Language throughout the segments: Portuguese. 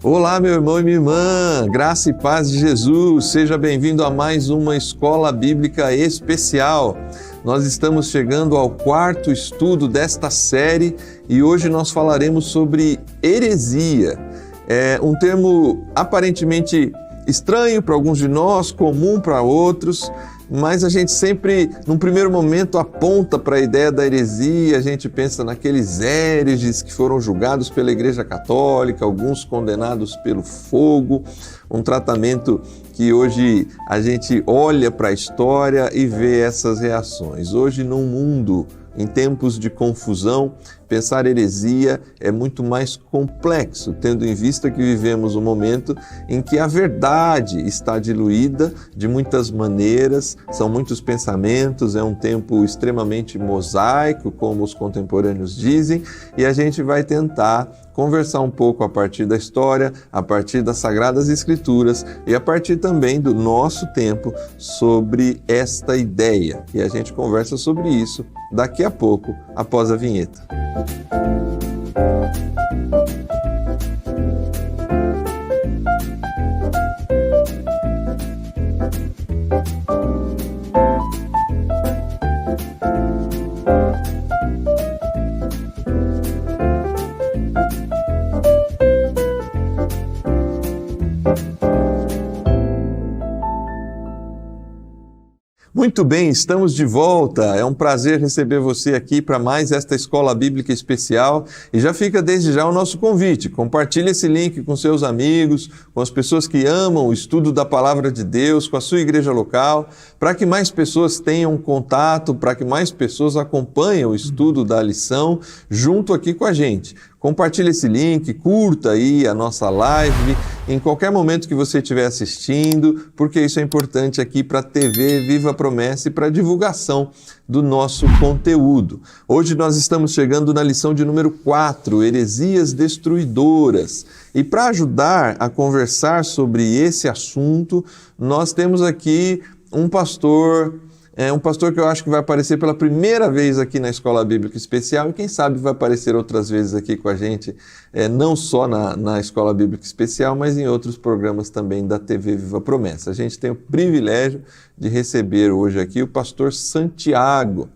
Olá, meu irmão e minha irmã, graça e paz de Jesus, seja bem-vindo a mais uma Escola Bíblica Especial. Nós estamos chegando ao quarto estudo desta série e hoje nós falaremos sobre heresia. É um termo aparentemente estranho para alguns de nós, comum para outros, mas a gente sempre, num primeiro momento, aponta para a ideia da heresia, a gente pensa naqueles hereges que foram julgados pela Igreja Católica, alguns condenados pelo fogo, um tratamento que hoje a gente olha para a história e vê essas reações. Hoje, num mundo, em tempos de confusão, pensar heresia é muito mais complexo, tendo em vista que vivemos um momento em que a verdade está diluída de muitas maneiras, são muitos pensamentos, é um tempo extremamente mosaico, como os contemporâneos dizem, e a gente vai tentar conversar um pouco a partir da história, a partir das Sagradas Escrituras e a partir também do nosso tempo sobre esta ideia. E a gente conversa sobre isso daqui a pouco, após a vinheta. Muito bem, estamos de volta. É um prazer receber você aqui para mais esta Escola Bíblica Especial. E já fica desde já o nosso convite. Compartilhe esse link com seus amigos, com as pessoas que amam o estudo da Palavra de Deus, com a sua igreja local, para que mais pessoas tenham contato, para que mais pessoas acompanhem o estudo da lição junto aqui com a gente. Compartilhe esse link, curta aí a nossa live, em qualquer momento que você estiver assistindo, porque isso é importante aqui para a TV Viva a Promessa e para a divulgação do nosso conteúdo. Hoje nós estamos chegando na lição de número 4, Heresias Destruidoras. E para ajudar a conversar sobre esse assunto, nós temos aqui um pastor que eu acho que vai aparecer pela primeira vez aqui na Escola Bíblica Especial e quem sabe vai aparecer outras vezes aqui com a gente, não só na Escola Bíblica Especial, mas em outros programas também da TV Viva a Promessa. A gente tem o privilégio de receber hoje aqui o pastor Santiago,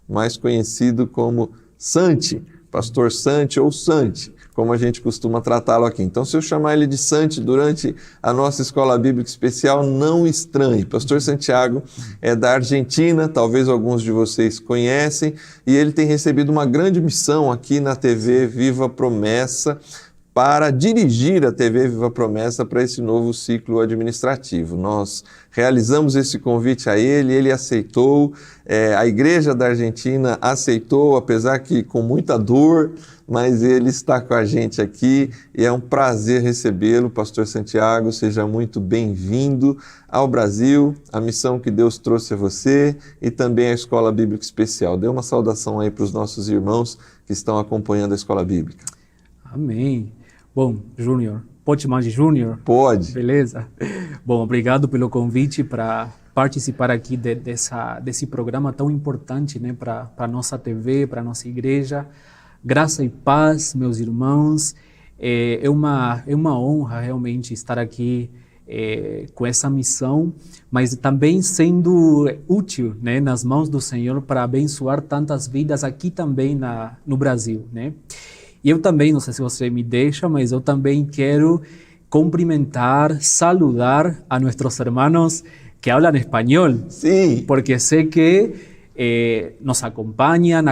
mais conhecido como Santi, pastor Santi ou Santi, como a gente costuma tratá-lo aqui. Então, se eu chamar ele de Santi durante a nossa Escola Bíblica Especial, não estranhe. Pastor Santiago é da Argentina, talvez alguns de vocês conhecem, e ele tem recebido uma grande missão aqui na TV Viva a Promessa, para dirigir a TV Viva a Promessa para esse novo ciclo administrativo. Nós realizamos esse convite a ele aceitou, a Igreja da Argentina aceitou, apesar que com muita dor, mas ele está com a gente aqui e é um prazer recebê-lo, pastor Santiago, seja muito bem-vindo ao Brasil, a missão que Deus trouxe a você e também a Escola Bíblica Especial. Dê uma saudação aí para os nossos irmãos que estão acompanhando a Escola Bíblica. Amém. Bom, Júnior, pode chamar de Júnior? Pode. Beleza? Bom, obrigado pelo convite para participar aqui desse programa tão importante, né, para a nossa TV, para a nossa igreja. Graça e paz, meus irmãos. É uma honra realmente estar aqui com essa missão, mas também sendo útil, né, nas mãos do Senhor para abençoar tantas vidas aqui também no Brasil, né? E eu também, não sei se você me deixa, mas eu também quero cumprimentar, saludar a nossos irmãos que falam espanhol. Sim. Porque sei que nos acompañan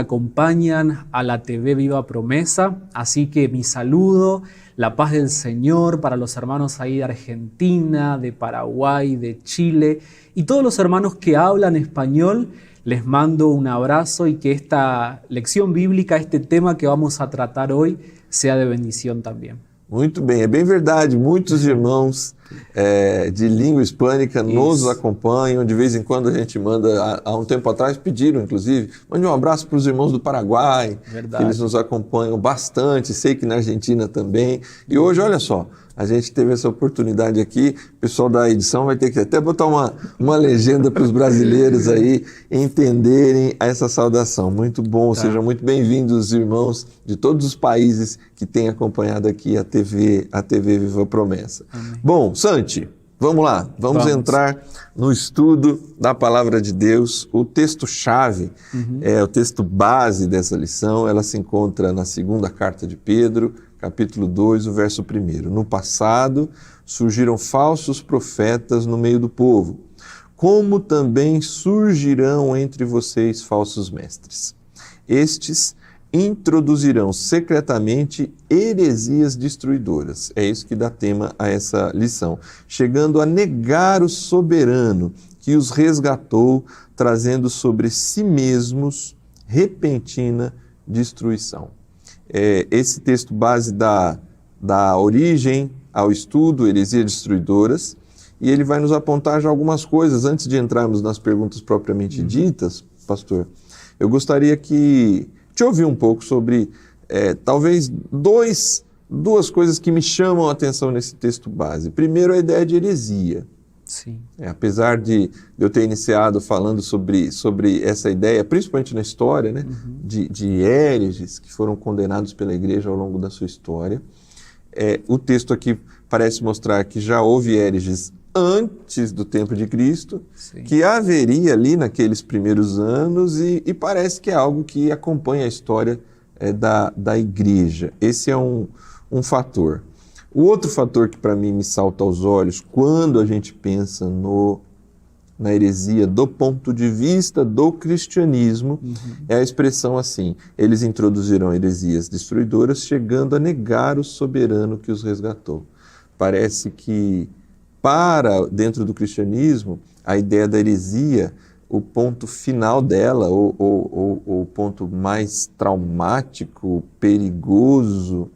a la TV Viva Promesa. Así que mi saludo, la paz del Señor para los hermanos ahí de Argentina, de Paraguay, de Chile y todos los hermanos que hablan español. Les mando un abrazo y que esta lección bíblica, este tema que vamos a tratar hoy, sea de bendición también. Muito bem, é bem verdade. Muitos irmãos de língua hispânica nos acompanham. De vez em quando a gente manda, há um tempo atrás pediram, inclusive, mande um abraço para os irmãos do Paraguai, que eles nos acompanham bastante, sei que na Argentina também. E hoje, olha só, a gente teve essa oportunidade aqui, o pessoal da edição vai ter que até botar uma legenda para os brasileiros aí entenderem essa saudação. Muito bom, sejam muito bem-vindos, irmãos de todos os países que têm acompanhado aqui a TV Viva Promessa. Amém. Bom, Santi, vamos lá, vamos entrar no estudo da Palavra de Deus. O texto-chave, o texto base dessa lição, ela se encontra na segunda carta de Pedro, capítulo 2, o verso 1. No passado, surgiram falsos profetas no meio do povo, como também surgirão entre vocês falsos mestres. Estes introduzirão secretamente heresias destruidoras. É isso que dá tema a essa lição. Chegando a negar o soberano que os resgatou, trazendo sobre si mesmos repentina destruição. Esse texto base dá origem ao estudo Heresias Destruidoras, e ele vai nos apontar já algumas coisas. Antes de entrarmos nas perguntas propriamente ditas, pastor, eu gostaria de ouvir um pouco sobre, talvez, duas coisas que me chamam a atenção nesse texto base. Primeiro, a ideia de heresia. Sim. Apesar de eu ter iniciado falando sobre essa ideia, principalmente na história, né, de hereges que foram condenados pela igreja ao longo da sua história, o texto aqui parece mostrar que já houve hereges antes do tempo de Cristo, sim, que haveria ali naqueles primeiros anos e parece que é algo que acompanha a história da igreja. Esse é um fator. O outro fator que para mim me salta aos olhos quando a gente pensa na heresia do ponto de vista do cristianismo é a expressão assim: eles introduziram heresias destruidoras, chegando a negar o soberano que os resgatou. Parece que dentro do cristianismo, a ideia da heresia, o ponto final dela, o ponto mais traumático, perigoso,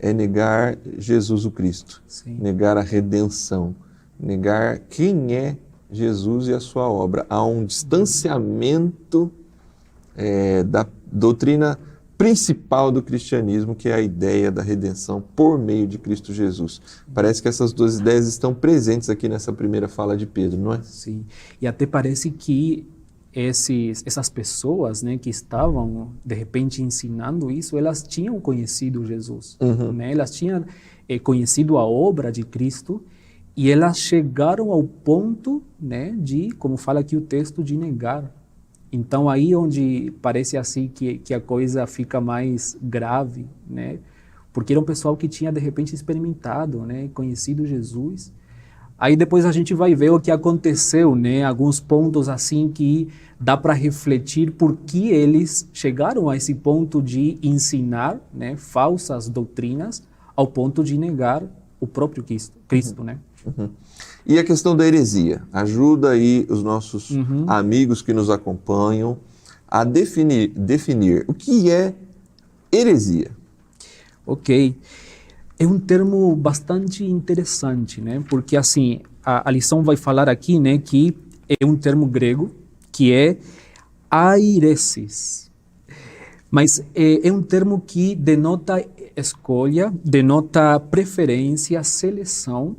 é negar Jesus o Cristo, sim, negar a redenção, negar quem é Jesus e a sua obra. Há um distanciamento da doutrina principal do cristianismo, que é a ideia da redenção por meio de Cristo Jesus. Parece que essas duas ideias estão presentes aqui nessa primeira fala de Pedro, não é? Sim, e até parece que essas pessoas, né, que estavam de repente ensinando isso, elas tinham conhecido Jesus, né? Elas tinham conhecido a obra de Cristo e elas chegaram ao ponto, né, de, como fala aqui o texto, de negar. Então aí onde parece assim que a coisa fica mais grave, né? Porque era um pessoal que tinha de repente experimentado, né, conhecido Jesus. Aí depois a gente vai ver o que aconteceu, né? Alguns pontos assim que dá para refletir por que eles chegaram a esse ponto de ensinar, né, falsas doutrinas ao ponto de negar o próprio Cristo, né? E a questão da heresia? Ajuda aí os nossos amigos que nos acompanham a definir o que é heresia. Ok. É um termo bastante interessante, né? Porque assim, a lição vai falar aqui, né, que é um termo grego que é airesis. Mas é um termo que denota escolha, denota preferência, seleção.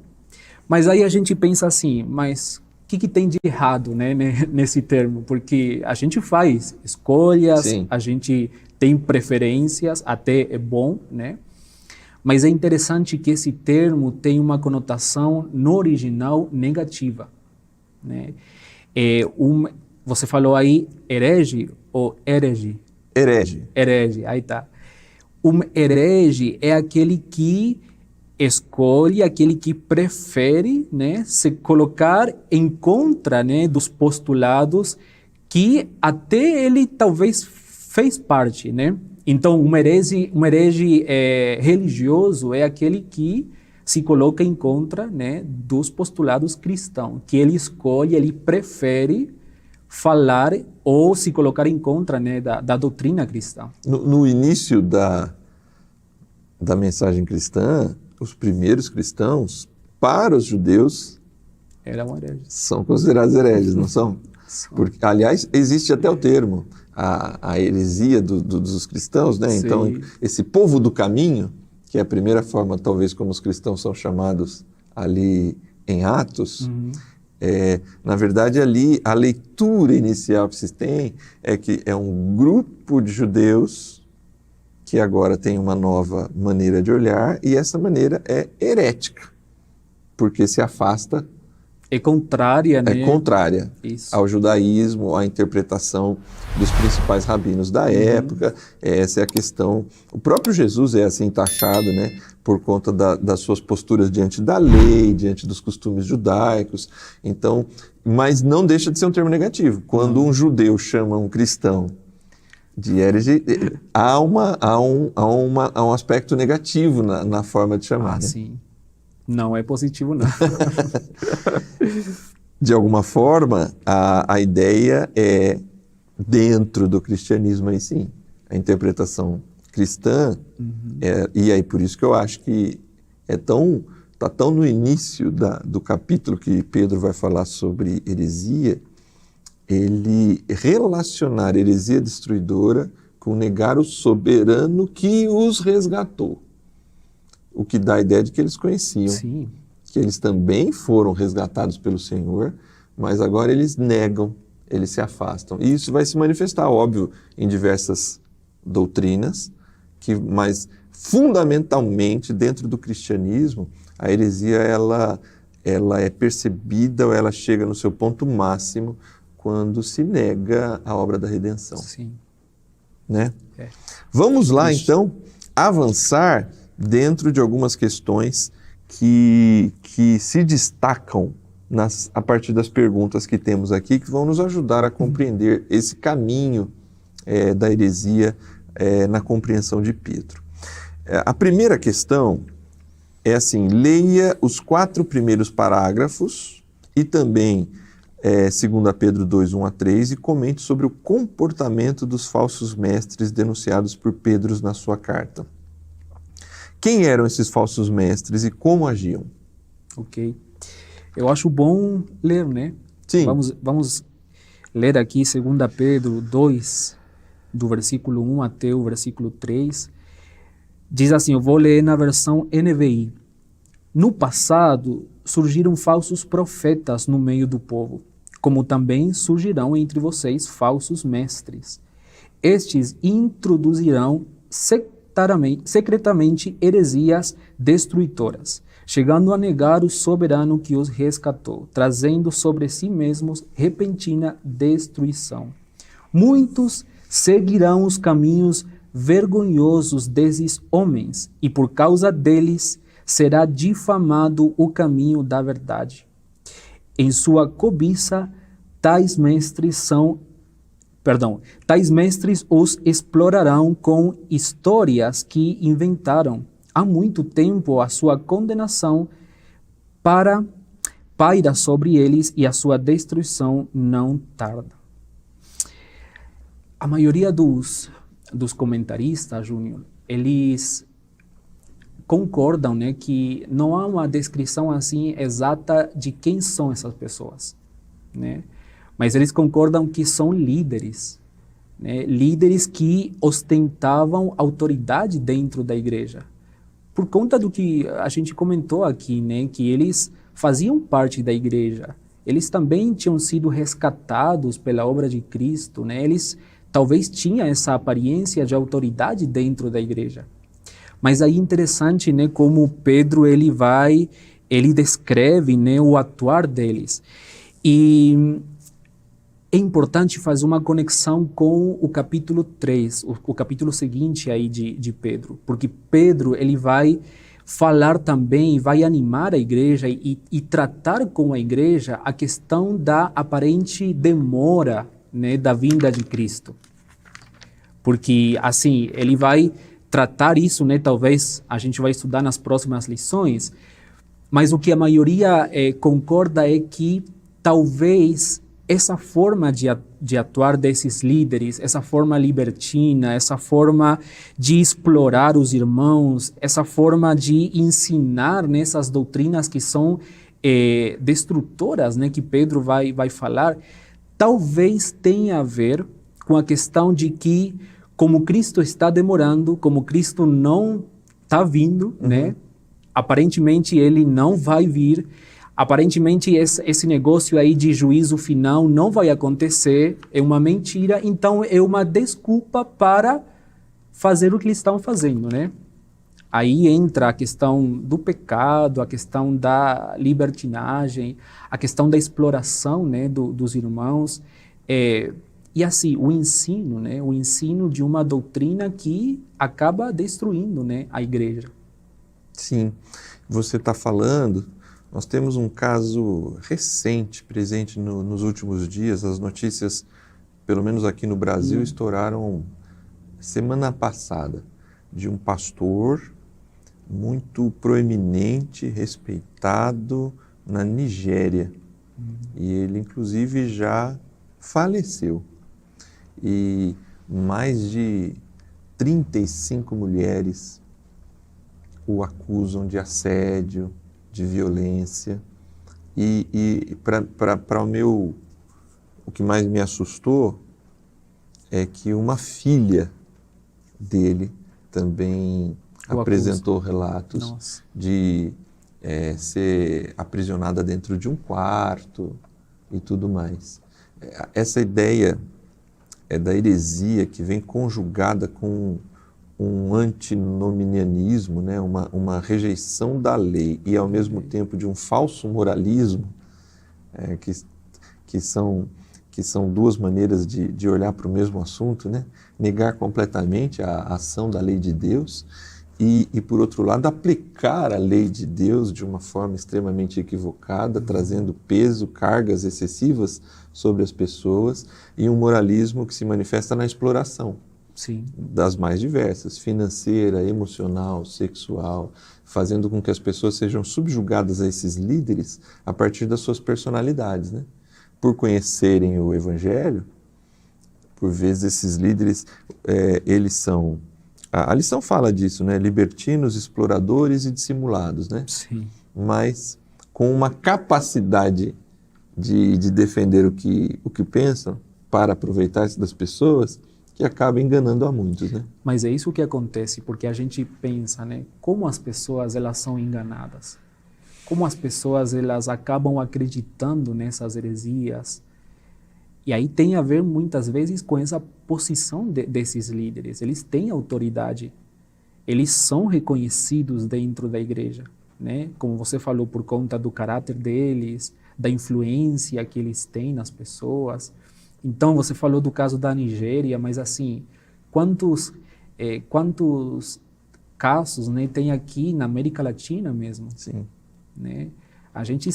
Mas aí a gente pensa assim, mas o que tem de errado, né, nesse termo? Porque a gente faz escolhas, sim, a gente tem preferências, até é bom, né? Mas é interessante que esse termo tem uma conotação no original negativa, né? Você falou aí herege ou herege? Herege. Herege, aí tá. Herege é aquele que escolhe, aquele que prefere, né, se colocar em contra, né, dos postulados que até ele talvez fez parte, né? Então, um herege religioso é aquele que se coloca em contra, né, dos postulados cristãos, que ele escolhe, ele prefere falar ou se colocar em contra, né, da doutrina cristã. No início da mensagem cristã, os primeiros cristãos, para os judeus, eram hereges. São considerados hereges, não são? Porque, aliás, existe até o termo, a heresia dos cristãos, né? Sim. Então, esse povo do caminho, que é a primeira forma, talvez, como os cristãos são chamados ali em Atos, na verdade, ali, a leitura inicial que se tem é que é um grupo de judeus que agora tem uma nova maneira de olhar, e essa maneira é herética, porque se afasta. É contrária, né? É contrária ao judaísmo, à interpretação dos principais rabinos da época. Essa é a questão. O próprio Jesus é assim taxado, né? Por conta das suas posturas diante da lei, diante dos costumes judaicos. Então, mas não deixa de ser um termo negativo. Quando um judeu chama um cristão de herege, há um aspecto negativo na forma de chamar. Né? Sim. Não é positivo, não. De alguma forma, a ideia é, dentro do cristianismo, aí sim, a interpretação cristã, e aí por isso que eu acho que está tão no início do capítulo que Pedro vai falar sobre heresia, ele relacionar heresia destruidora com negar o soberano que os resgatou. O que dá a ideia de que eles conheciam, Sim. que eles também foram resgatados pelo Senhor, mas agora eles negam, eles se afastam. E isso vai se manifestar, óbvio, em diversas doutrinas, mas fundamentalmente dentro do cristianismo, a heresia ela é percebida, ou ela chega no seu ponto máximo quando se nega a obra da redenção. Sim. Né? Vamos lá, então, avançar dentro de algumas questões que se destacam a partir das perguntas que temos aqui, que vão nos ajudar a compreender esse caminho da heresia na compreensão de Pedro. A primeira questão é assim: leia os 4 primeiros parágrafos e também 2 Pedro 2, 1 a 3, e comente sobre o comportamento dos falsos mestres denunciados por Pedro na sua carta. Quem eram esses falsos mestres e como agiam? Ok. Eu acho bom ler, né? Sim. Vamos ler aqui 2 Pedro 2, do versículo 1 até o versículo 3. Diz assim, eu vou ler na versão NVI. No passado, surgiram falsos profetas no meio do povo, como também surgirão entre vocês falsos mestres. Estes introduzirão secretamente heresias destruidoras, chegando a negar o soberano que os resgatou, trazendo sobre si mesmos repentina destruição. Muitos seguirão os caminhos vergonhosos desses homens, e por causa deles será difamado o caminho da verdade. Em sua cobiça, tais mestres os explorarão com histórias que inventaram. Há muito tempo a sua condenação paira sobre eles e a sua destruição não tarda. A maioria dos comentaristas, Júnior, eles concordam, né, que não há uma descrição assim exata de quem são essas pessoas, né? Mas eles concordam que são líderes, né? Líderes que ostentavam autoridade dentro da igreja. Por conta do que a gente comentou aqui, né? Que eles faziam parte da igreja. Eles também tinham sido resgatados pela obra de Cristo, né? Eles talvez tinham essa aparência de autoridade dentro da igreja. Mas aí interessante, né? Como Pedro ele descreve, né? O atuar deles. E é importante fazer uma conexão com o capítulo 3, o capítulo seguinte aí de Pedro, porque Pedro ele vai falar também, vai animar a igreja e tratar com a igreja a questão da aparente demora, né, da vinda de Cristo. Porque, assim, ele vai tratar isso, né, talvez a gente vai estudar nas próximas lições, mas o que a maioria concorda é que talvez essa forma de atuar desses líderes, essa forma libertina, essa forma de explorar os irmãos, essa forma de ensinar nessas doutrinas que são destrutoras, né, que Pedro vai falar, talvez tenha a ver com a questão de que, como Cristo está demorando, como Cristo não está vindo, né, aparentemente ele não vai vir, aparentemente esse negócio aí de juízo final não vai acontecer, é uma mentira, então é uma desculpa para fazer o que eles estão fazendo, né? Aí entra a questão do pecado, a questão da libertinagem, a questão da exploração, né, dos irmãos, e assim, o ensino, né, o ensino de uma doutrina que acaba destruindo, né, a igreja. Sim, você está falando, nós temos um caso recente, presente nos últimos dias, as notícias, pelo menos aqui no Brasil, estouraram semana passada, de um pastor muito proeminente, respeitado na Nigéria. E ele, inclusive, já faleceu. E mais de 35 mulheres o acusam de assédio, de violência. E para o que mais me assustou é que uma filha dele também apresentou relatos de ser aprisionada dentro de um quarto e tudo mais. Essa ideia é da heresia que vem conjugada com um antinomianismo, né? uma rejeição da lei e, ao mesmo tempo, de um falso moralismo, que são duas maneiras de olhar para o mesmo assunto, né? Negar completamente a ação da lei de Deus e, por outro lado, aplicar a lei de Deus de uma forma extremamente equivocada, trazendo peso, cargas excessivas sobre as pessoas, e um moralismo que se manifesta na exploração. Sim. Das mais diversas, financeira, emocional, sexual, fazendo com que as pessoas sejam subjugadas a esses líderes a partir das suas personalidades, né? Por conhecerem o Evangelho, por vezes esses líderes, eles são, a lição fala disso, né? Libertinos, exploradores e dissimulados, né? Sim. Mas com uma capacidade de defender o que pensam para aproveitar-se das pessoas, que acaba enganando a muitos, né? Mas é isso que acontece, porque a gente pensa, né, como as pessoas elas são enganadas, como as pessoas elas acabam acreditando nessas heresias, e aí tem a ver muitas vezes com essa posição desses líderes. Eles têm autoridade, eles são reconhecidos dentro da igreja, né? Como você falou, por conta do caráter deles, da influência que eles têm nas pessoas. Então, você falou do caso da Nigéria, mas assim, quantos casos, né, tem aqui na América Latina mesmo? Sim. Né? A gente,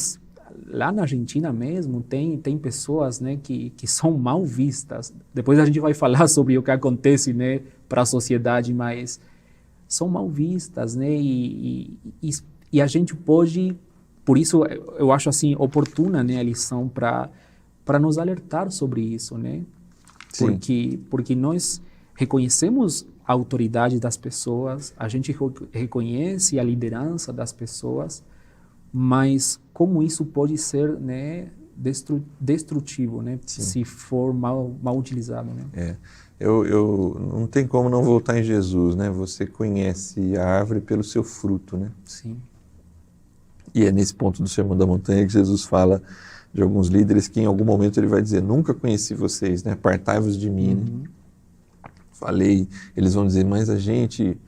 lá na Argentina mesmo, tem pessoas, né, que são mal vistas. Depois a gente vai falar sobre o que acontece, né, para a sociedade, mas são mal vistas, né, e a gente pode, por isso eu acho assim oportuna, né, a lição para nos alertar sobre isso, né? Sim. Porque nós reconhecemos a autoridade das pessoas, a gente reconhece a liderança das pessoas, mas como isso pode ser, né, destrutivo, né? Sim. Se for mal utilizado, né? Eu não tem como não voltar em Jesus, né? Você conhece a árvore pelo seu fruto, né? Sim. E é nesse ponto do Sermão da Montanha que Jesus fala de alguns líderes que em algum momento ele vai dizer, nunca conheci vocês, né? Apartai-vos de mim. Né? Falei, eles vão dizer, mas a gente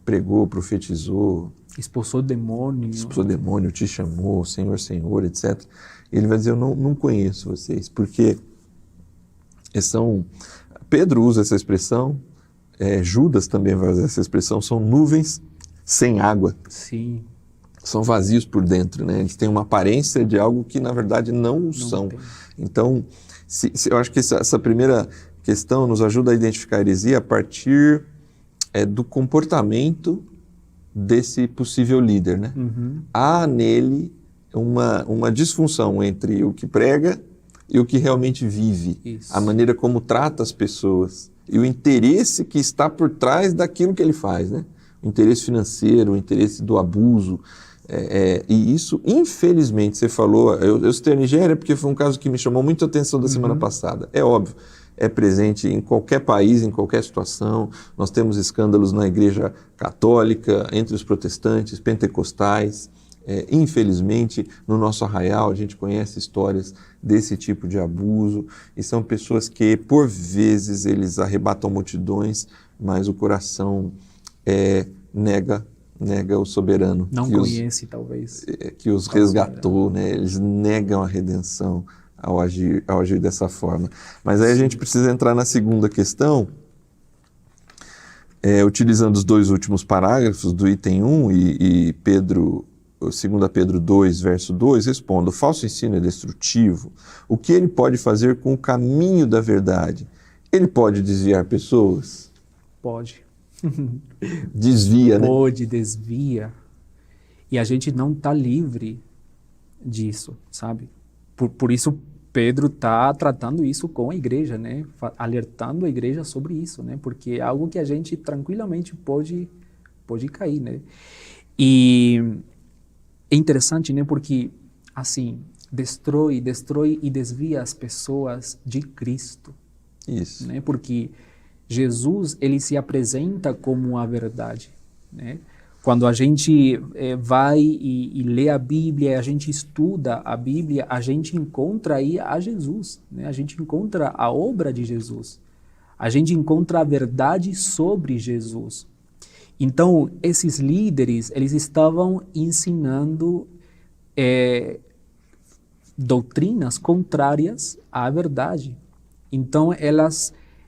pregou, profetizou, expulsou demônio, te chamou, Senhor, Senhor, etc. E ele vai dizer, eu não conheço vocês, porque Pedro usa essa expressão, Judas também vai usar essa expressão, são nuvens sem água. Sim. São vazios por dentro, né? Eles têm uma aparência de algo que, na verdade, não são. Tem. Então, eu acho que essa primeira questão nos ajuda a identificar a heresia a partir do comportamento desse possível líder, né? Há nele uma disfunção entre o que prega e o que realmente vive. Isso. A maneira como trata as pessoas e o interesse que está por trás daquilo que ele faz, né? O interesse financeiro, o interesse do abuso. E isso, infelizmente, você falou, eu citei a Nigéria porque foi um caso que me chamou muito a atenção da semana passada. É óbvio, é presente em qualquer país, em qualquer situação. Nós temos escândalos na igreja católica, entre os protestantes, pentecostais. Infelizmente, no nosso arraial, a gente conhece histórias desse tipo de abuso, e são pessoas que, por vezes, eles arrebatam multidões, mas o coração nega o soberano. Não conhece, talvez. Que os resgatou, né? Eles negam a redenção ao agir dessa forma. Mas aí a gente precisa entrar na segunda questão, utilizando os dois últimos parágrafos do item 1 e 2 Pedro 2, verso 2, responda: o falso ensino é destrutivo. O que ele pode fazer com o caminho da verdade? Ele pode desviar pessoas? Pode. Desvia, né? Pode, desvia. E a gente não está livre disso, sabe? Por isso Pedro está tratando isso com a igreja, né? Alertando a igreja sobre isso, né? Porque é algo que a gente tranquilamente pode cair, né? E é interessante, né? Porque, assim, destrói e desvia as pessoas de Cristo. Isso. Né? Porque Jesus, ele se apresenta como a verdade, né? Quando a gente vai e lê a Bíblia, a gente estuda a Bíblia, a gente encontra aí a Jesus, né? A gente encontra a obra de Jesus, a gente encontra a verdade sobre Jesus. Então, esses líderes, eles estavam ensinando doutrinas contrárias à verdade. Então,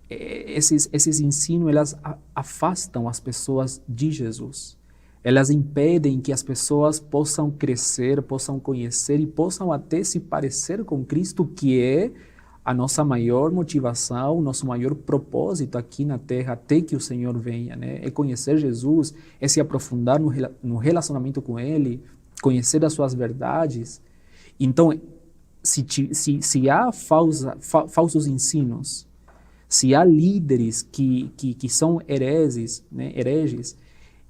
esses ensinos, elas afastam as pessoas de Jesus. Elas impedem que as pessoas possam crescer, possam conhecer e possam até se parecer com Cristo, que é a nossa maior motivação, o nosso maior propósito aqui na Terra, até que o Senhor venha, né? É conhecer Jesus, é se aprofundar no relacionamento com Ele, conhecer as suas verdades. Então, se há falsos ensinos, se há líderes que são hereges, né?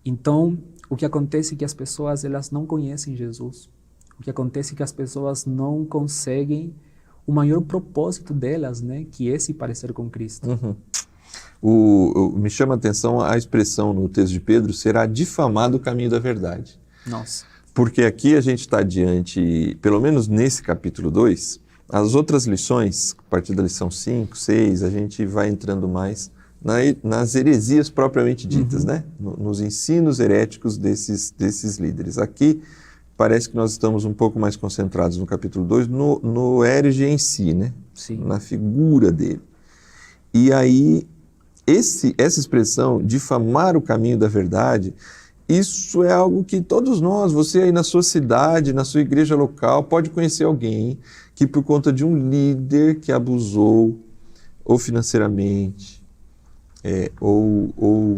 Então, o que acontece é que as pessoas elas não conhecem Jesus. O que acontece é que as pessoas não conseguem o maior propósito delas, né? Que é se parecer com Cristo. Me chama a atenção a expressão no texto de Pedro: será difamado o caminho da verdade. Nossa. Porque aqui a gente está diante, pelo menos nesse capítulo 2, as outras lições, a partir da lição 5, 6, a gente vai entrando mais nas heresias propriamente ditas, né? Nos ensinos heréticos desses líderes. Aqui parece que nós estamos um pouco mais concentrados no capítulo 2, no herege em si, né? Sim. Na figura dele. E aí, essa expressão, difamar o caminho da verdade, isso é algo que todos nós, você aí na sua cidade, na sua igreja local, pode conhecer alguém que por conta de um líder que abusou, ou financeiramente, ou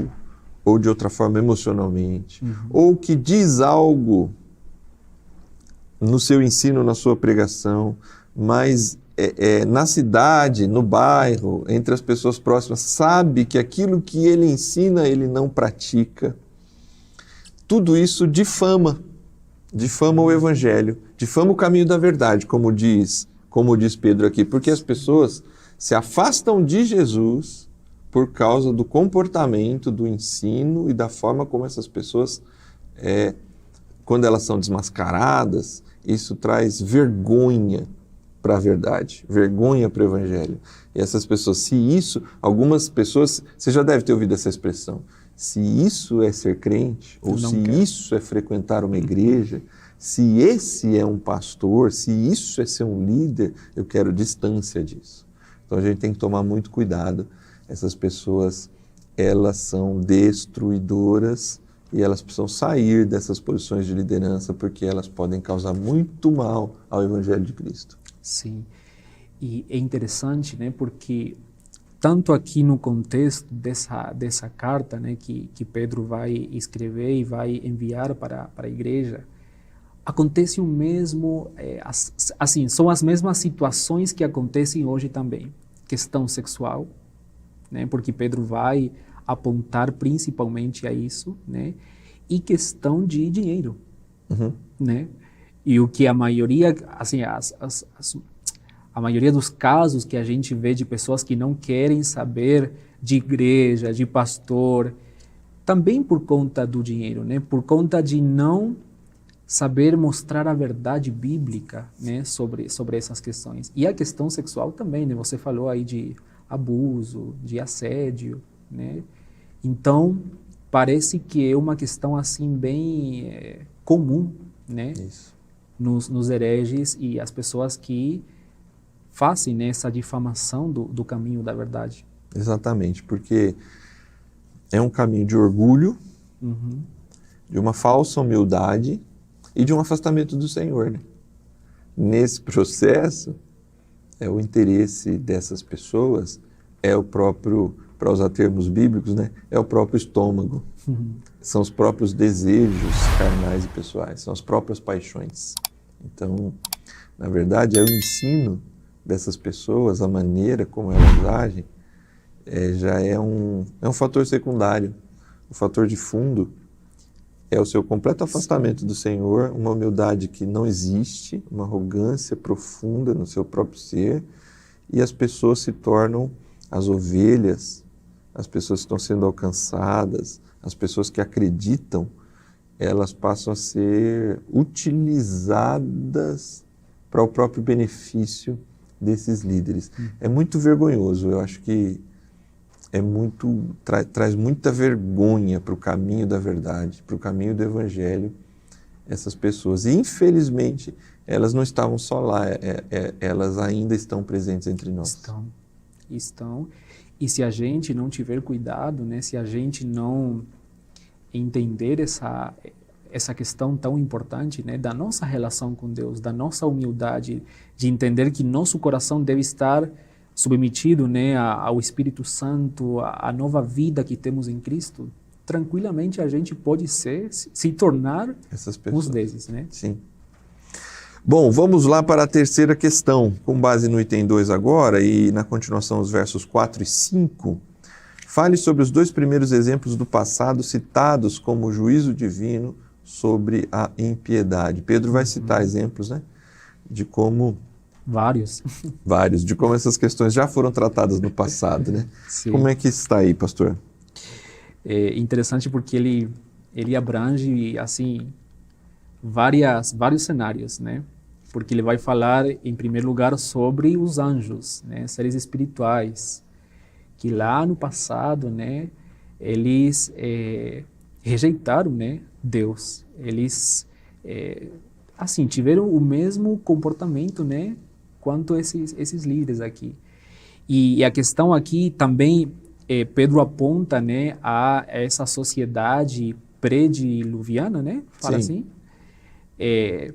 de outra forma emocionalmente, ou que diz algo no seu ensino, na sua pregação, mas na cidade, no bairro, entre as pessoas próximas, sabe que aquilo que ele ensina, ele não pratica. Tudo isso difama o Evangelho, difama o caminho da verdade, como diz Pedro aqui, porque as pessoas se afastam de Jesus por causa do comportamento, do ensino e da forma como essas pessoas, quando elas são desmascaradas, isso traz vergonha para a verdade, vergonha para o Evangelho. E essas pessoas, algumas pessoas, você já deve ter ouvido essa expressão, se isso é ser crente, ou se isso é frequentar uma igreja, se esse é um pastor, se isso é ser um líder, eu quero distância disso. Então a gente tem que tomar muito cuidado. Essas pessoas, elas são destruidoras e elas precisam sair dessas posições de liderança porque elas podem causar muito mal ao Evangelho de Cristo. Sim, e é interessante, né, porque tanto aqui no contexto dessa carta, né, que Pedro vai escrever e vai enviar para a igreja, acontece o mesmo, assim, são as mesmas situações que acontecem hoje também. Questão sexual, né? Porque Pedro vai apontar principalmente a isso, né? E questão de dinheiro, né? E o que a maioria, assim, a maioria dos casos que a gente vê de pessoas que não querem saber de igreja, de pastor, também por conta do dinheiro, né? Por conta de não saber mostrar a verdade bíblica, né, sobre essas questões. E a questão sexual também, né? Você falou aí de abuso, de assédio, né? Então, parece que é uma questão assim bem comum, né? Isso. Nos hereges e as pessoas que fazem, né, essa difamação do caminho da verdade. Exatamente, porque é um caminho de orgulho, de uma falsa humildade e de um afastamento do Senhor, né? Nesse processo, o interesse dessas pessoas é o próprio, para usar termos bíblicos, né? É o próprio estômago. São os próprios desejos carnais e pessoais, são as próprias paixões. Então, na verdade, é o ensino dessas pessoas, a maneira como elas agem, já é um fator secundário. O fator de fundo é o seu completo afastamento do Senhor, uma humildade que não existe, uma arrogância profunda no seu próprio ser, e as pessoas se tornam as ovelhas, as pessoas que estão sendo alcançadas, as pessoas que acreditam, elas passam a ser utilizadas para o próprio benefício desses líderes. É muito vergonhoso, eu acho que traz muita vergonha para o caminho da verdade, para o caminho do Evangelho, essas pessoas. E, infelizmente, elas não estavam só lá, elas ainda estão presentes entre nós. Estão. E se a gente não tiver cuidado, né, se a gente não entender essa questão tão importante, né, da nossa relação com Deus, da nossa humildade, de entender que nosso coração deve estar submetido, né, ao Espírito Santo, à nova vida que temos em Cristo, tranquilamente a gente pode se tornar uns desses, né? Sim. Bom, vamos lá para a terceira questão, com base no item 2 agora e na continuação os versos 4 e 5. Fale sobre os dois primeiros exemplos do passado citados como juízo divino sobre a impiedade. Pedro vai citar exemplos, né, de como... Vários, de como essas questões já foram tratadas no passado, né? Sim. Como é que está aí, pastor? É interessante porque ele abrange, assim, vários cenários, né? Porque ele vai falar, em primeiro lugar, sobre os anjos, né? Seres espirituais, que lá no passado, né, eles rejeitaram, né, Deus. Eles, assim, tiveram o mesmo comportamento, né, quanto esses líderes aqui. E a questão aqui também, Pedro aponta, né, a essa sociedade pré-diluviana, né, fala Sim. assim,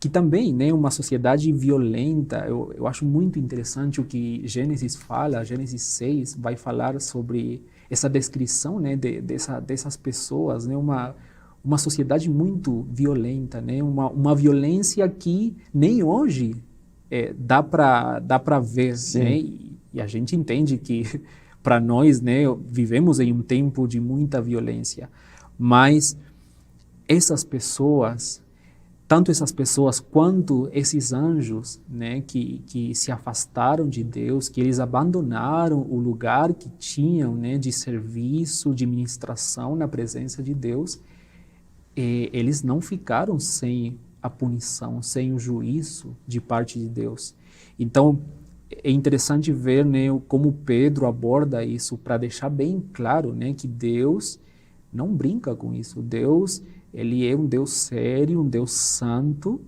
que também, né, uma sociedade violenta. Eu acho muito interessante o que Gênesis fala, Gênesis 6 vai falar sobre essa descrição, né, dessas pessoas, né, uma sociedade muito violenta, né, uma violência que nem hoje dá para ver, né, e a gente entende que para nós, né, vivemos em um tempo de muita violência, mas essas pessoas, tanto essas pessoas quanto esses anjos, né, que se afastaram de Deus, que eles abandonaram o lugar que tinham, né, de serviço, de ministração na presença de Deus, eles não ficaram sem a punição, sem o juízo de parte de Deus. Então, é interessante ver, né, como Pedro aborda isso para deixar bem claro, né, que Deus não brinca com isso. Deus, ele é um Deus sério, um Deus santo,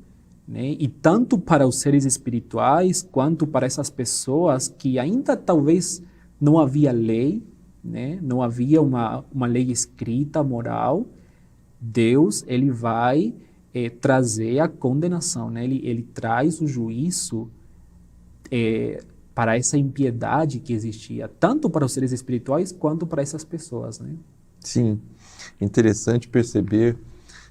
né, e tanto para os seres espirituais quanto para essas pessoas que ainda talvez não havia lei, né, não havia uma lei escrita, moral. Deus, ele vai trazer a condenação, né? Ele traz o juízo para essa impiedade que existia, tanto para os seres espirituais quanto para essas pessoas, né? Sim, interessante perceber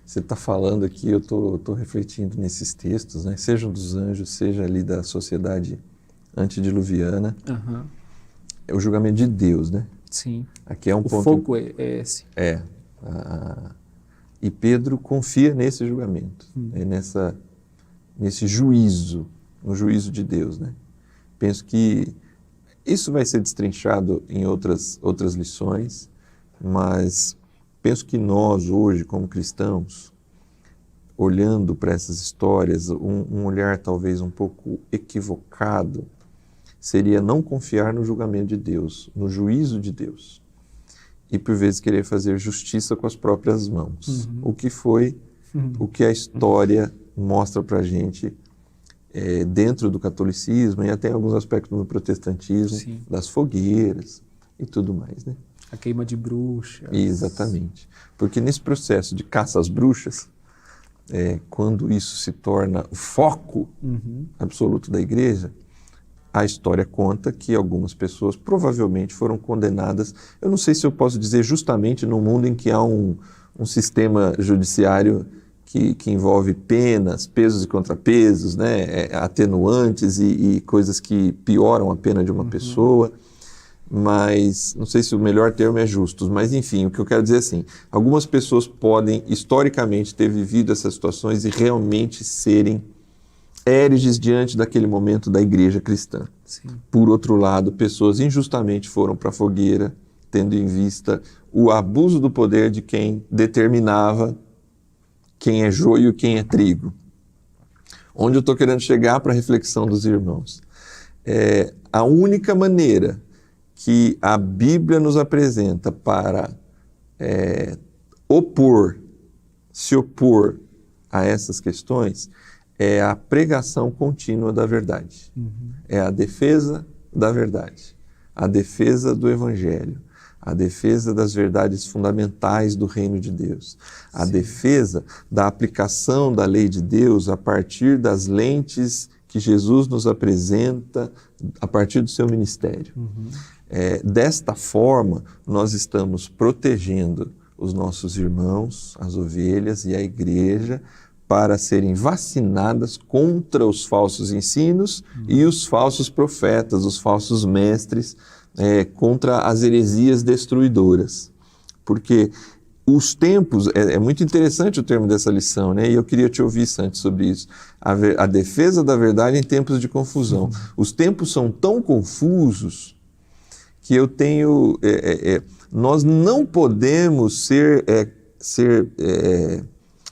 Você está falando aqui, eu estou refletindo nesses textos, né? Seja dos anjos, seja ali da sociedade antediluviana. É o julgamento de Deus, né? Sim. Aqui é um ponto... O foco é esse. E Pedro confia nesse julgamento, nesse juízo, no juízo de Deus, né? Penso que isso vai ser destrinchado em outras lições, mas penso que nós hoje, como cristãos, olhando para essas histórias, um olhar talvez um pouco equivocado, seria não confiar no julgamento de Deus, no juízo de Deus, e por vezes querer fazer justiça com as próprias mãos, o que foi o que a história mostra para a gente dentro do catolicismo e até em alguns aspectos do protestantismo, Sim. das fogueiras e tudo mais, né? A queima de bruxas. Exatamente. Porque nesse processo de caça às bruxas, quando isso se torna o foco absoluto da igreja, a história conta que algumas pessoas provavelmente foram condenadas, eu não sei se eu posso dizer justamente no mundo em que há um sistema judiciário que envolve penas, pesos e contrapesos, né, atenuantes e coisas que pioram a pena de uma pessoa, mas não sei se o melhor termo é justos, mas enfim, o que eu quero dizer é assim, algumas pessoas podem historicamente ter vivido essas situações e realmente serem héreges diante daquele momento da igreja cristã. Sim. Por outro lado, pessoas injustamente foram para a fogueira, tendo em vista o abuso do poder de quem determinava quem é joio e quem é trigo. Onde eu estou querendo chegar para a reflexão dos irmãos? A única maneira que a Bíblia nos apresenta para se opor a essas questões é a pregação contínua da verdade. É a defesa da verdade, a defesa do Evangelho, a defesa das verdades fundamentais do reino de Deus, a defesa da aplicação da lei de Deus a partir das lentes que Jesus nos apresenta a partir do seu ministério. Desta forma, nós estamos protegendo os nossos irmãos, as ovelhas e a igreja para serem vacinadas contra os falsos ensinos e os falsos profetas, os falsos mestres, contra as heresias destruidoras. Porque os tempos, é muito interessante o termo dessa lição, né? E eu queria te ouvir, Santos, sobre isso. A defesa da verdade em tempos de confusão. Os tempos são tão confusos que eu tenho... nós não podemos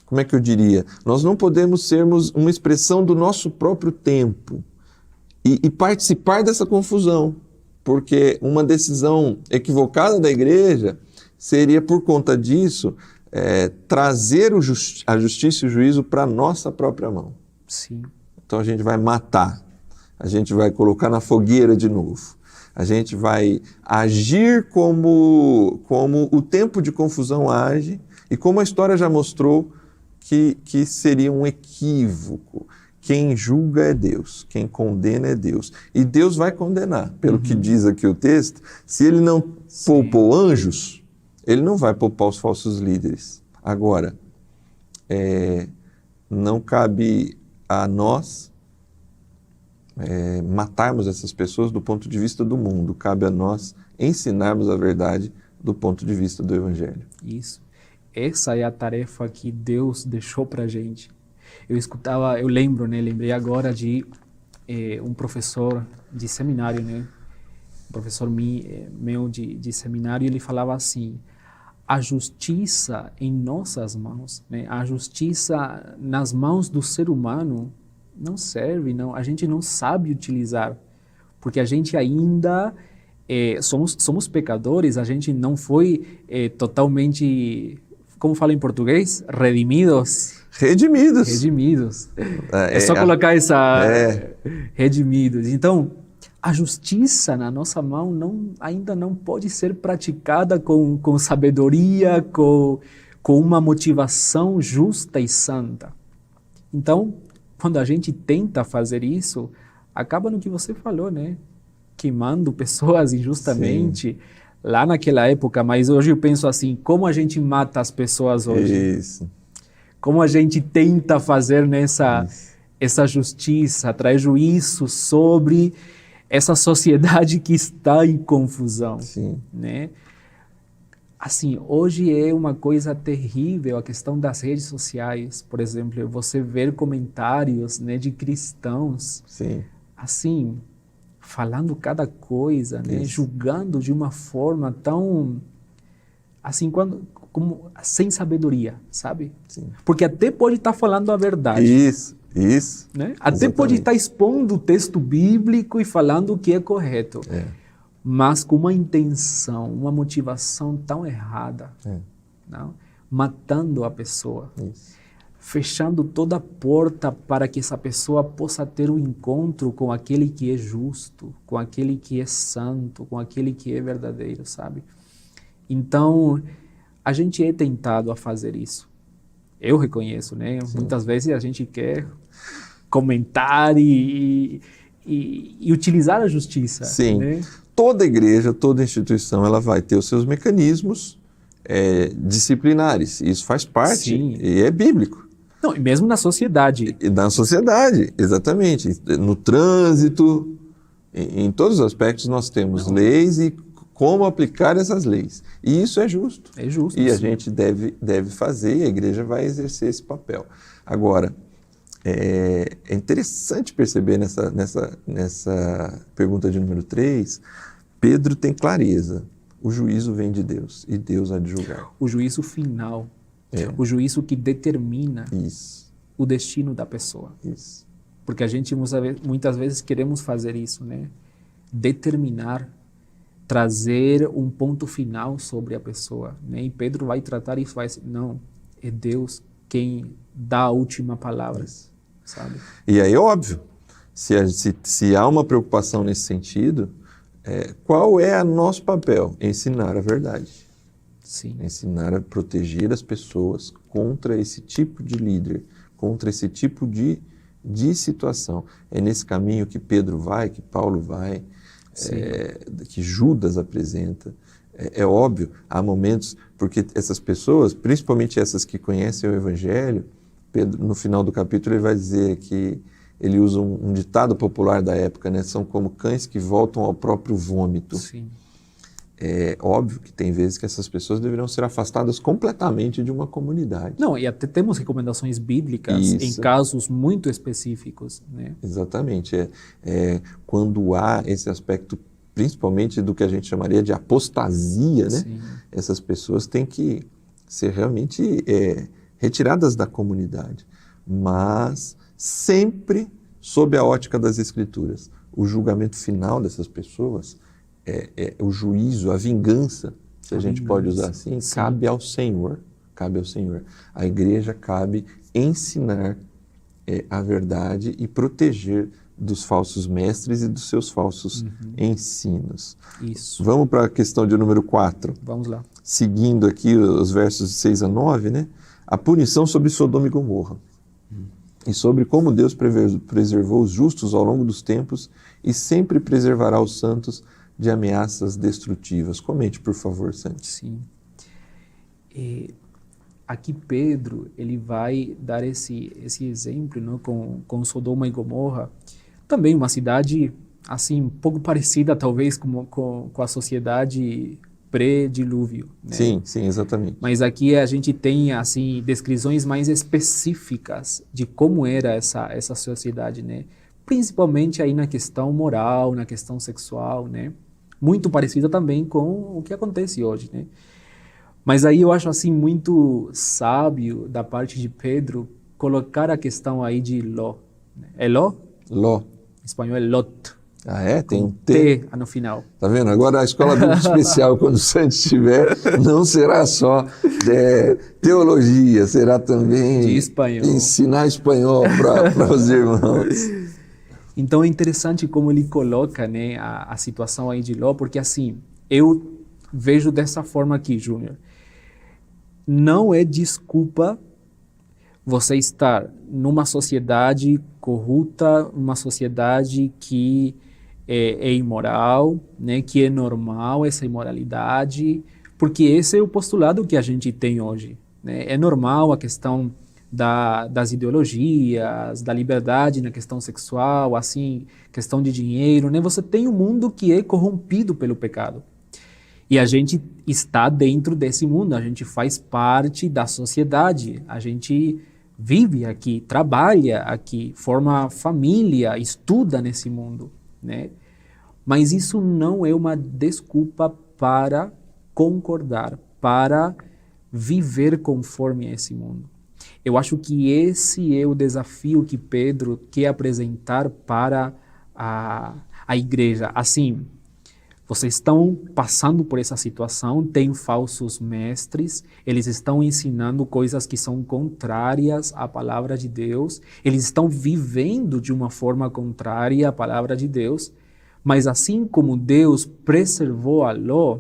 como é que eu diria? Nós não podemos sermos uma expressão do nosso próprio tempo e participar dessa confusão, porque uma decisão equivocada da igreja seria, por conta disso, trazer a justiça e o juízo para a nossa própria mão. Sim. Então a gente vai matar, a gente vai colocar na fogueira de novo, a gente vai agir como o tempo de confusão age e como a história já mostrou que seria um equívoco. Quem julga é Deus, quem condena é Deus. E Deus vai condenar, pelo que diz aqui o texto. Se ele não poupou anjos, ele não vai poupar os falsos líderes. Agora, não cabe a nós matarmos essas pessoas do ponto de vista do mundo. Cabe a nós ensinarmos a verdade do ponto de vista do Evangelho. Isso. Essa é a tarefa que Deus deixou para a gente. Lembrei agora de um professor de seminário, né? Um professor meu de seminário, ele falava assim, a justiça em nossas mãos, né? A justiça nas mãos do ser humano não serve, não. A gente não sabe utilizar, porque a gente ainda somos pecadores, a gente não foi totalmente... Como fala em português? Redimidos. É só colocar redimidos. Então, a justiça na nossa mão ainda não pode ser praticada com sabedoria, com uma motivação justa e santa. Então, quando a gente tenta fazer isso, acaba no que você falou, né? Queimando pessoas injustamente. Sim. Lá naquela época, mas hoje eu penso assim, como a gente mata as pessoas hoje? Isso. como a gente tenta fazer essa justiça, traz juízo sobre essa sociedade que está em confusão, Sim. né? Assim, hoje é uma coisa terrível a questão das redes sociais, por exemplo, você ver comentários, né, de cristãos, Sim. assim, falando cada coisa, né, julgando de uma forma tão, assim, como sem sabedoria, sabe? Sim. Porque até pode estar falando a verdade. Isso. Né? Até pode estar expondo o texto bíblico e falando o que é correto. Mas com uma intenção, uma motivação tão errada, não? Matando a pessoa, fechando toda a porta para que essa pessoa possa ter um encontro com aquele que é justo, com aquele que é santo, com aquele que é verdadeiro, sabe? Então, a gente é tentado a fazer isso. Eu reconheço, né? Sim. Muitas vezes a gente quer comentar e utilizar a justiça. Sim. Né? Toda igreja, toda instituição, ela vai ter os seus mecanismos disciplinares. Isso faz parte. Sim. E é bíblico. Não, e mesmo na sociedade. E na sociedade, exatamente. No trânsito, em todos os aspectos nós temos leis e como aplicar essas leis. E isso é justo. É justo. E a gente deve fazer, e a igreja vai exercer esse papel. Agora, é interessante perceber nessa pergunta de número 3, Pedro tem clareza. O juízo vem de Deus e Deus há de julgar. O juízo final. O juízo que determina o destino da pessoa. Isso. Porque a gente muitas vezes queremos fazer isso, né? Determinar, trazer um ponto final sobre a pessoa, né? E Pedro vai tratar isso, vai dizer, não, é Deus quem dá a última palavra, sabe? E aí é óbvio, se há uma preocupação nesse sentido, qual é o nosso papel? Ensinar a verdade. Sim. Ensinar a proteger as pessoas contra esse tipo de líder, contra esse tipo de situação. É nesse caminho que Pedro vai, que Paulo vai, que Judas apresenta. É óbvio, há momentos, porque essas pessoas, principalmente essas que conhecem o Evangelho, Pedro, no final do capítulo, ele vai dizer que ele usa um ditado popular da época, né? São como cães que voltam ao próprio vômito. Sim. É óbvio que tem vezes que essas pessoas deveriam ser afastadas completamente de uma comunidade. Não, e até temos recomendações bíblicas em casos muito específicos, né? Exatamente. Quando há esse aspecto, principalmente do que a gente chamaria de apostasia, né? Sim. Essas pessoas têm que ser realmente retiradas da comunidade, mas sempre sob a ótica das Escrituras. O julgamento final dessas pessoas, o juízo, a vingança, se a gente pode usar assim, cabe ao Senhor. Cabe ao Senhor. A igreja cabe ensinar a verdade e proteger dos falsos mestres e dos seus falsos ensinos. Isso. Vamos para a questão de número 4. Vamos lá. Seguindo aqui os versos de 6 a 9, né? A punição sobre Sodoma e Gomorra. E sobre como Deus preservou os justos ao longo dos tempos e sempre preservará os santos de ameaças destrutivas. Comente, por favor, Santi. Sim. Aqui Pedro, ele vai dar esse exemplo, né, com Sodoma e Gomorra. Também uma cidade, assim, um pouco parecida, talvez, com a sociedade pré-dilúvio. Né? Sim, exatamente. Mas aqui a gente tem, assim, descrições mais específicas de como era essa sociedade, né? Principalmente aí na questão moral, na questão sexual, né? Muito parecida também com o que acontece hoje, né? Mas aí eu acho, assim, muito sábio da parte de Pedro colocar a questão aí de Ló. É Ló? Ló. Em espanhol é Lot. Ah, é? Tem um T no final. Tá vendo? Agora a Escola Bíblica Especial, quando o Santos estiver, não será só teologia, será também de espanhol. Ensinar espanhol para os irmãos. Então é interessante como ele coloca, né, a situação aí de Ló, porque assim, eu vejo dessa forma aqui, Júnior. Não é desculpa você estar numa sociedade corrupta, uma sociedade que é imoral, né, que é normal essa imoralidade, porque esse é o postulado que a gente tem hoje. Né? É normal a questão das ideologias, da liberdade na questão sexual, assim, questão de dinheiro, né? Você tem um mundo que é corrompido pelo pecado. E a gente está dentro desse mundo, a gente faz parte da sociedade, a gente vive aqui, trabalha aqui, forma família, estuda nesse mundo, né? Mas isso não é uma desculpa para concordar, para viver conforme esse mundo. Eu acho que esse é o desafio que Pedro quer apresentar para a igreja. Assim, vocês estão passando por essa situação, tem falsos mestres, eles estão ensinando coisas que são contrárias à palavra de Deus, eles estão vivendo de uma forma contrária à palavra de Deus, mas assim como Deus preservou a Ló,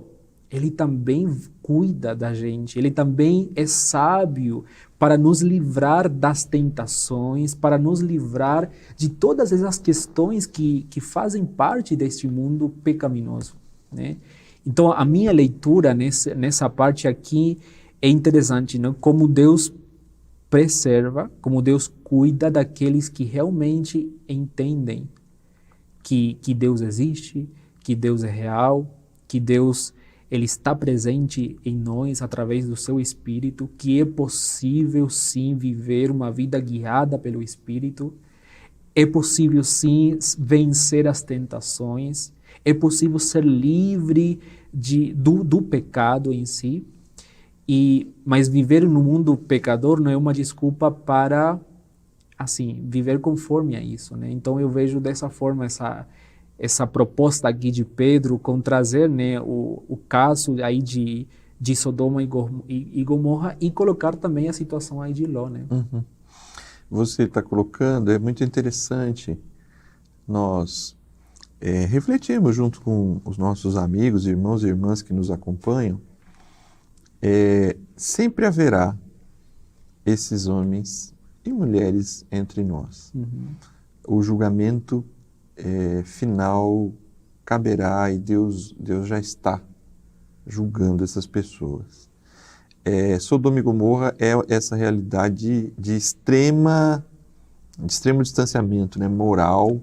ele também cuida da gente, ele também é sábio para nos livrar das tentações, para nos livrar de todas essas questões que fazem parte deste mundo pecaminoso, né? Então, a minha leitura nessa parte aqui é interessante, né? Como Deus preserva, como Deus cuida daqueles que realmente entendem que Deus existe, que Deus é real, que Deus ele está presente em nós através do seu Espírito, que é possível sim viver uma vida guiada pelo Espírito, é possível sim vencer as tentações, é possível ser livre do pecado em si, mas viver no mundo pecador não é uma desculpa para assim viver conforme a isso, né? Então eu vejo dessa forma essa proposta aqui de Pedro com trazer, né, o caso aí de Sodoma e Gomorra e colocar também a situação aí de Ló, né? Uhum. Você está colocando, é muito interessante nós refletirmos junto com os nossos amigos, irmãos e irmãs que nos acompanham. Sempre haverá esses homens e mulheres entre nós. Uhum. O julgamento final caberá e Deus já está julgando essas pessoas. Sodoma e Gomorra é essa realidade de extremo distanciamento, né, moral.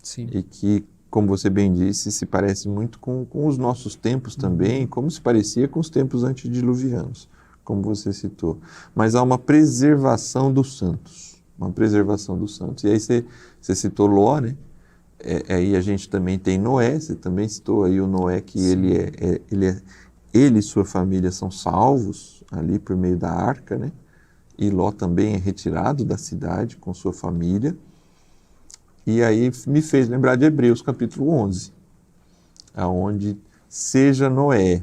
Sim. E que, como você bem disse, se parece muito com os nossos tempos também, como se parecia com os tempos antediluvianos, como você citou. Mas há uma preservação dos santos, E aí você citou Ló, né? Aí a gente também tem Noé, você também citou aí o Noé, que ele e sua família são salvos ali por meio da arca, né? E Ló também é retirado da cidade com sua família. E aí me fez lembrar de Hebreus capítulo 11, aonde seja Noé,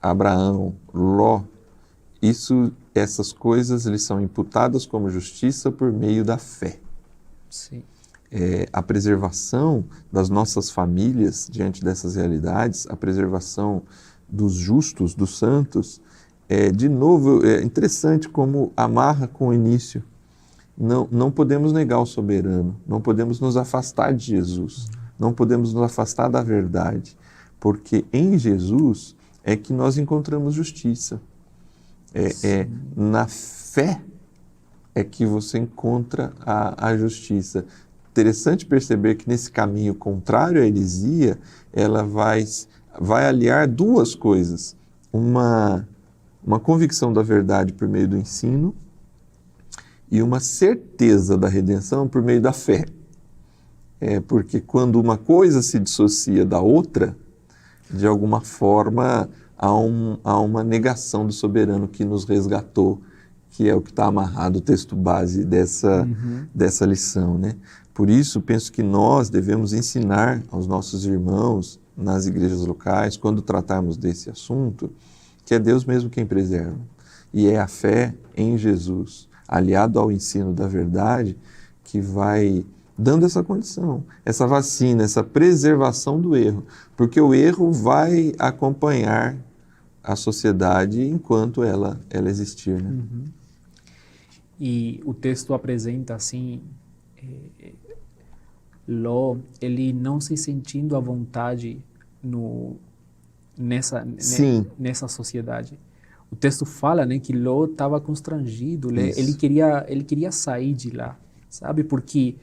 Abraão, Ló, essas coisas lhes são imputadas como justiça por meio da fé. Sim. A preservação das nossas famílias diante dessas realidades, a preservação dos justos, dos santos, de novo, é interessante como amarra com o início. Não podemos negar o soberano, não podemos nos afastar de Jesus, não podemos nos afastar da verdade, porque em Jesus é que nós encontramos justiça. Na fé é que você encontra a justiça. Interessante perceber que nesse caminho contrário à heresia, ela vai aliar duas coisas. Uma convicção da verdade por meio do ensino e uma certeza da redenção por meio da fé. Porque quando uma coisa se dissocia da outra, de alguma forma há uma negação do soberano que nos resgatou, que é o que está amarrado o texto base dessa lição, né? Por isso, penso que nós devemos ensinar aos nossos irmãos nas igrejas locais, quando tratarmos desse assunto, que é Deus mesmo quem preserva. E é a fé em Jesus, aliado ao ensino da verdade, que vai dando essa condição, essa vacina, essa preservação do erro. Porque o erro vai acompanhar a sociedade enquanto ela existir, né? Uhum. E o texto apresenta assim, Ló, ele não se sentindo à vontade nessa sociedade. o texto fala, né, que Ló estava constrangido, né? Ele queria sair de lá, sabe? Porque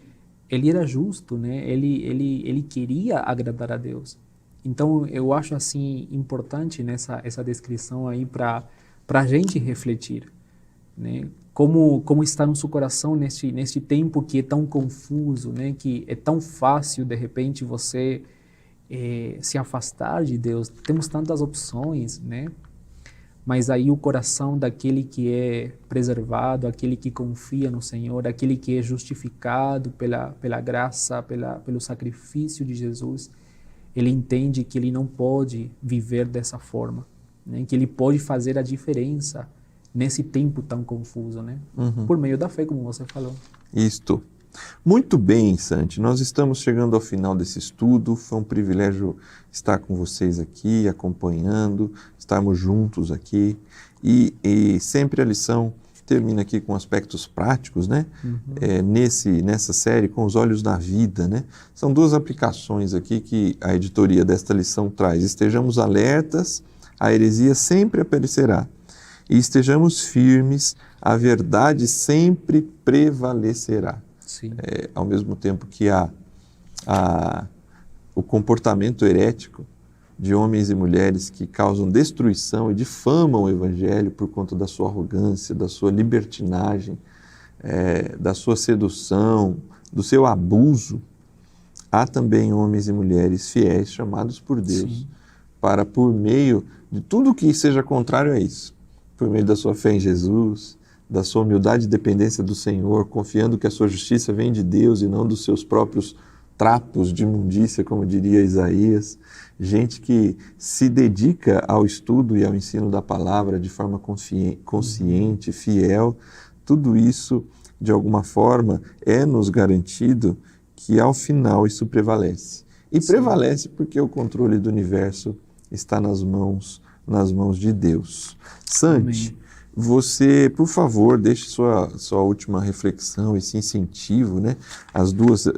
ele era justo, né? Ele queria agradar a Deus. Então, eu acho assim importante essa descrição aí para a gente refletir, né? Como está no seu coração neste tempo que é tão confuso, né? Que é tão fácil de repente você se afastar de Deus. Temos tantas opções, né? Mas aí o coração daquele que é preservado, aquele que confia no Senhor, aquele que é justificado pela graça, pelo sacrifício de Jesus, ele entende que ele não pode viver dessa forma, né? Que ele pode fazer a diferença nesse tempo tão confuso, né? Por meio da fé, como você falou. Isto. Muito bem, Santi. Nós estamos chegando ao final desse estudo. Foi um privilégio estar com vocês aqui, acompanhando, estarmos juntos aqui. E sempre a lição termina aqui com aspectos práticos, né? Nessa série, com os olhos da vida, né? São duas aplicações aqui que a editoria desta lição traz. Estejamos alertas, a heresia sempre aparecerá. E estejamos firmes, a verdade sempre prevalecerá. Sim. Ao mesmo tempo que o comportamento herético de homens e mulheres que causam destruição e difamam o Evangelho por conta da sua arrogância, da sua libertinagem, da sua sedução, do seu abuso, há também homens e mulheres fiéis chamados por Deus. Sim. Para, por meio de tudo que seja contrário a isso, por meio da sua fé em Jesus, da sua humildade e dependência do Senhor, confiando que a sua justiça vem de Deus e não dos seus próprios trapos de imundícia, como diria Isaías. Gente que se dedica ao estudo e ao ensino da palavra de forma consciente, fiel. Tudo isso, de alguma forma, nos garantido que ao final isso prevalece. E Sim. prevalece porque o controle do universo está nas mãos de Deus. Santi, você, por favor, deixe sua última reflexão, esse incentivo, né?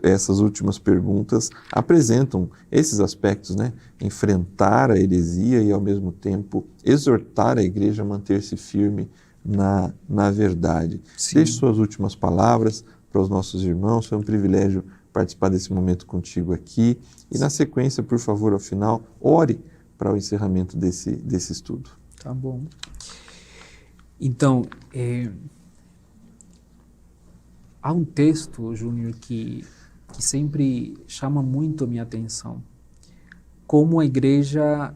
Essas últimas perguntas apresentam esses aspectos, né? Enfrentar a heresia e, ao mesmo tempo, exortar a igreja a manter-se firme na verdade. Sim. Deixe suas últimas palavras para os nossos irmãos. Foi um privilégio participar desse momento contigo aqui. E, na sequência, por favor, ao final, ore para o encerramento desse estudo. Tá bom. Então, há um texto, Júnior, que sempre chama muito a minha atenção. Como a igreja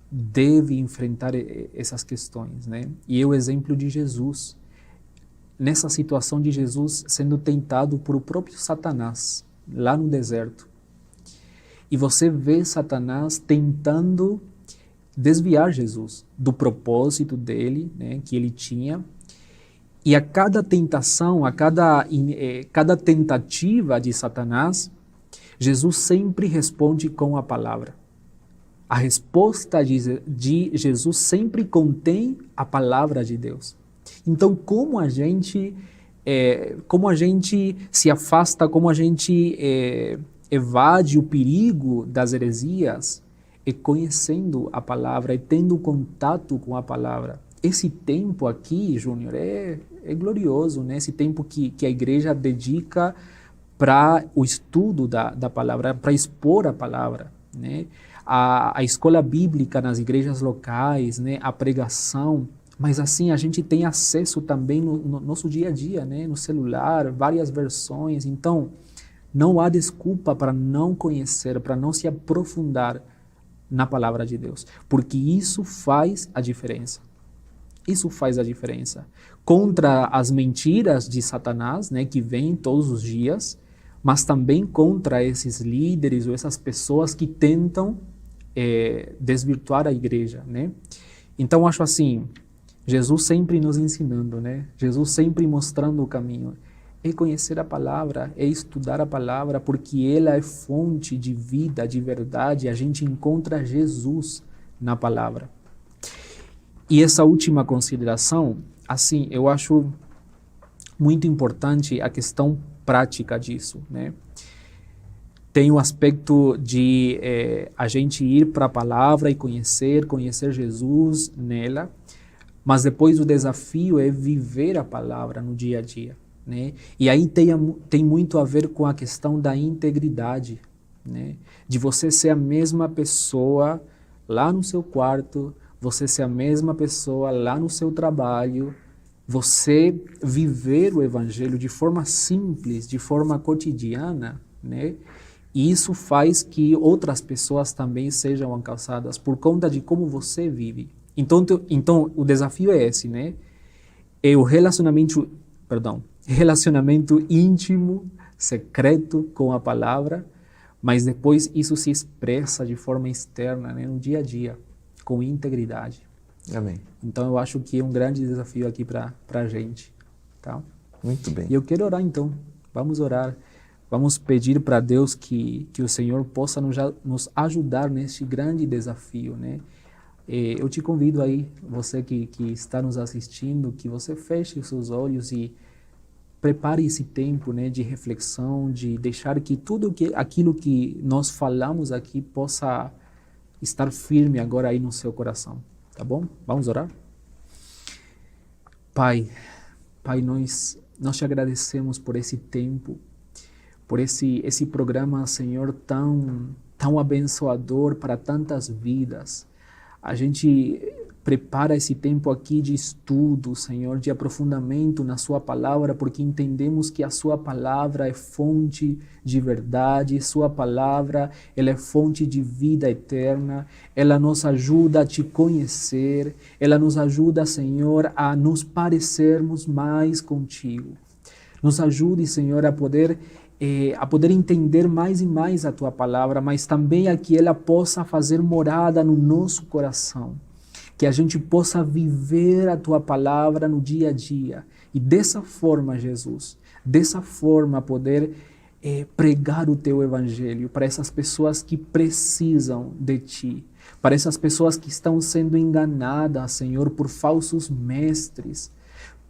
deve enfrentar essas questões, né? E é o exemplo de Jesus. Nessa situação de Jesus sendo tentado por o próprio Satanás, lá no deserto. E você vê Satanás tentando desviar Jesus do propósito dele, né, que ele tinha. E a cada tentação, a cada tentativa de Satanás, Jesus sempre responde com a palavra. A resposta de Jesus sempre contém a palavra de Deus. Então, como a gente se afasta, como a gente evade o perigo das heresias, é conhecendo a palavra, é tendo contato com a palavra. Esse tempo aqui, Júnior, é glorioso, né? Esse tempo que a igreja dedica para o estudo da palavra, para expor a palavra, né? A escola bíblica nas igrejas locais, né? A pregação, mas assim a gente tem acesso também no nosso dia a dia, né? No celular, várias versões. Então, não há desculpa para não conhecer, para não se aprofundar na palavra de Deus, porque isso faz a diferença. Isso faz a diferença. Contra as mentiras de Satanás, né, que vêm todos os dias, mas também contra esses líderes ou essas pessoas que tentam desvirtuar a igreja, né? Então, acho assim, Jesus sempre nos ensinando, né? Jesus sempre mostrando o caminho. É conhecer a palavra, é estudar a palavra, porque ela é fonte de vida, de verdade. A gente encontra Jesus na palavra. E essa última consideração, assim, eu acho muito importante a questão prática disso, né? Tem o aspecto de a gente ir para a palavra e conhecer Jesus nela, Mas depois o desafio é viver a palavra no dia a dia, né? E aí tem muito a ver com a questão da integridade, né? De você ser a mesma pessoa lá no seu quarto, você ser a mesma pessoa lá no seu trabalho, você viver o evangelho de forma simples, de forma cotidiana, né? E isso faz que outras pessoas também sejam alcançadas por conta de como você vive. Então o desafio é esse, né? É o relacionamento íntimo, secreto com a palavra, mas depois isso se expressa de forma externa, né? No dia a dia, com integridade. Amém. Então eu acho que é um grande desafio aqui para a gente, tá? Muito bem. E eu quero orar então, vamos orar. Vamos pedir para Deus que o Senhor possa nos ajudar neste grande desafio, né? Eu te convido aí, você que está nos assistindo, que você feche os seus olhos e prepare esse tempo, né, de reflexão, de deixar que aquilo que nós falamos aqui possa estar firme agora aí no seu coração, tá bom? Vamos orar? Pai, nós te agradecemos por esse tempo, por esse programa, Senhor, tão abençoador para tantas vidas. A gente prepara esse tempo aqui de estudo, Senhor, de aprofundamento na Sua palavra, porque entendemos que a Sua palavra é fonte de verdade, Sua palavra ela é fonte de vida eterna, ela nos ajuda a Te conhecer, ela nos ajuda, Senhor, a nos parecermos mais contigo. Nos ajude, Senhor, a poder entender mais e mais a Tua palavra, mas também a que ela possa fazer morada no nosso coração. Que a gente possa viver a Tua palavra no dia a dia. E dessa forma, Jesus, dessa forma poder pregar o Teu Evangelho para essas pessoas que precisam de Ti. Para essas pessoas que estão sendo enganadas, Senhor, por falsos mestres.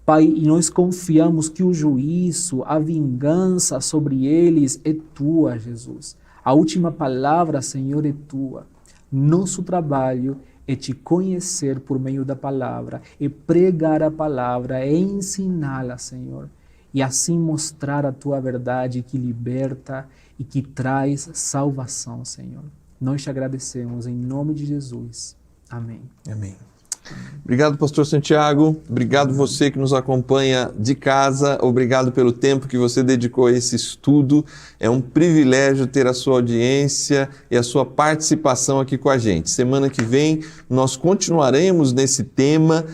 Pai, e nós confiamos que o juízo, a vingança sobre eles é Tua, Jesus. A última palavra, Senhor, é Tua. Nosso trabalho é Te conhecer por meio da palavra, é pregar a palavra, é ensiná-la, Senhor. E assim mostrar a Tua verdade que liberta e que traz salvação, Senhor. Nós Te agradecemos em nome de Jesus. Amém. Amém. Obrigado, pastor Santiago. Obrigado você que nos acompanha de casa. Obrigado pelo tempo que você dedicou a esse estudo. É um privilégio ter a sua audiência e a sua participação aqui com a gente. Semana que vem nós continuaremos nesse tema,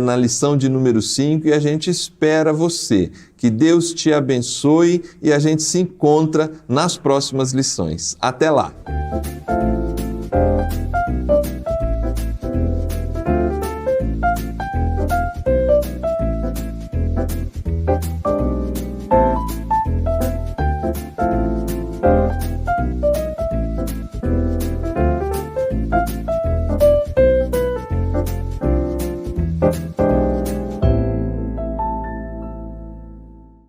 na lição de número 5, e a gente espera você. Que Deus te abençoe e a gente se encontra nas próximas lições. Até lá!